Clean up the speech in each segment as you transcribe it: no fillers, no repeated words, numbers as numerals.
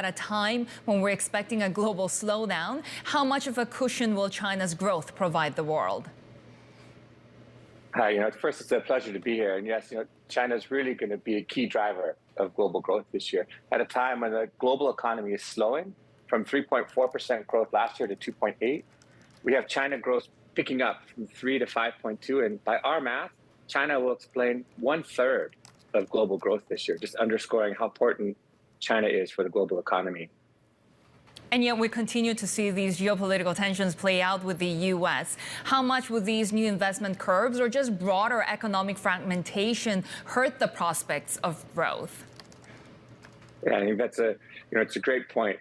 At a time when we're expecting a global slowdown, how much of a cushion will China's growth provide the world? Hi, first, it's a pleasure to be here. And yes, China is really going to be a key driver of global growth this year at a time when the global economy is slowing from 3.4% growth last year to 2.8. We have China growth picking up from 3 to 5.2. And by our math, China will explain 1/3 of global growth this year, just underscoring how important China is for the global economy. And yet we continue to see these geopolitical tensions play out with the U.S. How much will these new investment curbs or just broader economic fragmentation hurt the prospects of growth? Yeah, I think that's it's a great point.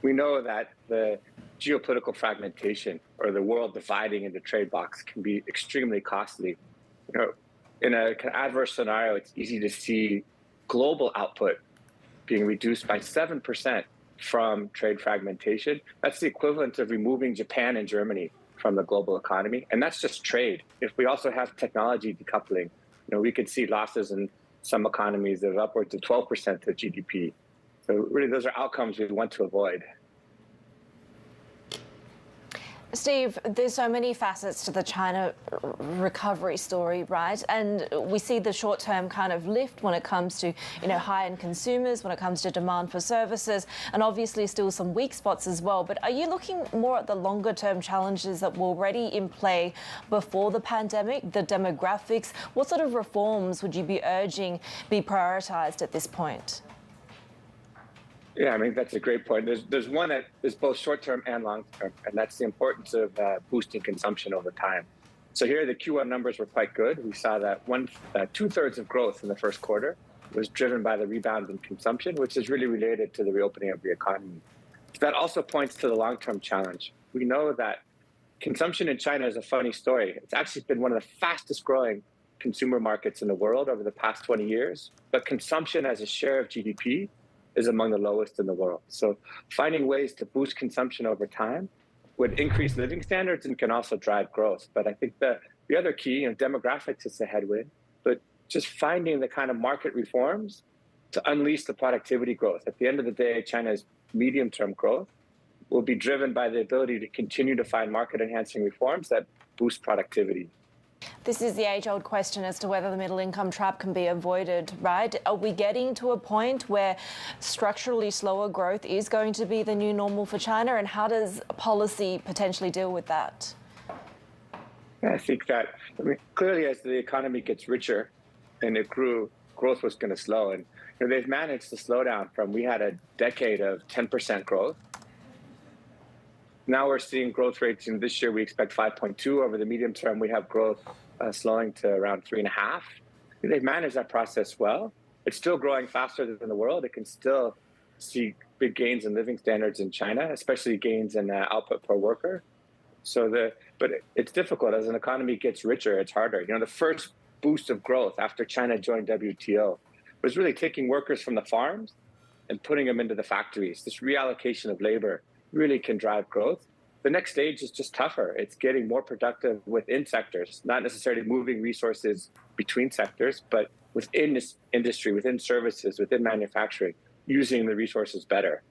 We know that the geopolitical fragmentation or the world dividing into trade blocs can be extremely costly. In an adverse scenario, it's easy to see global output being reduced by 7% from trade fragmentation. That's the equivalent of removing Japan and Germany from the global economy. And that's just trade. If we also have technology decoupling, we could see losses in some economies of upwards of 12% of GDP. So really, those are outcomes we want to avoid. Steve, there's so many facets to the China recovery story, right? And we see the short-term kind of lift when it comes to, high-end consumers, when it comes to demand for services, and obviously still some weak spots as well. But are you looking more at the longer-term challenges that were already in play before the pandemic, the demographics? What sort of reforms would you be urging be prioritized at this point? Yeah, I mean, that's a great point. There's one that is both short-term and long-term, and that's the importance of boosting consumption over time. So here, the Q1 numbers were quite good. We saw that 2/3 of growth in the first quarter was driven by the rebound in consumption, which is really related to the reopening of the economy. That also points to the long-term challenge. We know that consumption in China is a funny story. It's actually been one of the fastest growing consumer markets in the world over the past 20 years, but consumption as a share of GDP is among the lowest in the world. So finding ways to boost consumption over time would increase living standards and can also drive growth. But I think the other key, demographics is a headwind, but just finding the kind of market reforms to unleash the productivity growth. At the end of the day, China's medium-term growth will be driven by the ability to continue to find market-enhancing reforms that boost productivity. This is the age-old question as to whether the middle-income trap can be avoided, right? Are we getting to a point where structurally slower growth is going to be the new normal for China? And how does policy potentially deal with that? Yeah, I think that, clearly as the economy gets richer and it grew, growth was going to slow. And they've managed to slow down from, we had a decade of 10% growth. Now we're seeing growth rates, this year we expect 5.2. Over the medium term, we have growth slowing to around 3.5. They've managed that process well. It's still growing faster than the world. It can still see big gains in living standards in China, especially gains in output per worker. But it's difficult. As an economy gets richer, it's harder. The first boost of growth after China joined WTO was really taking workers from the farms and putting them into the factories. This reallocation of labor really can drive growth. The next stage is just tougher. It's getting more productive within sectors, not necessarily moving resources between sectors, but within this industry, within services, within manufacturing, using the resources better.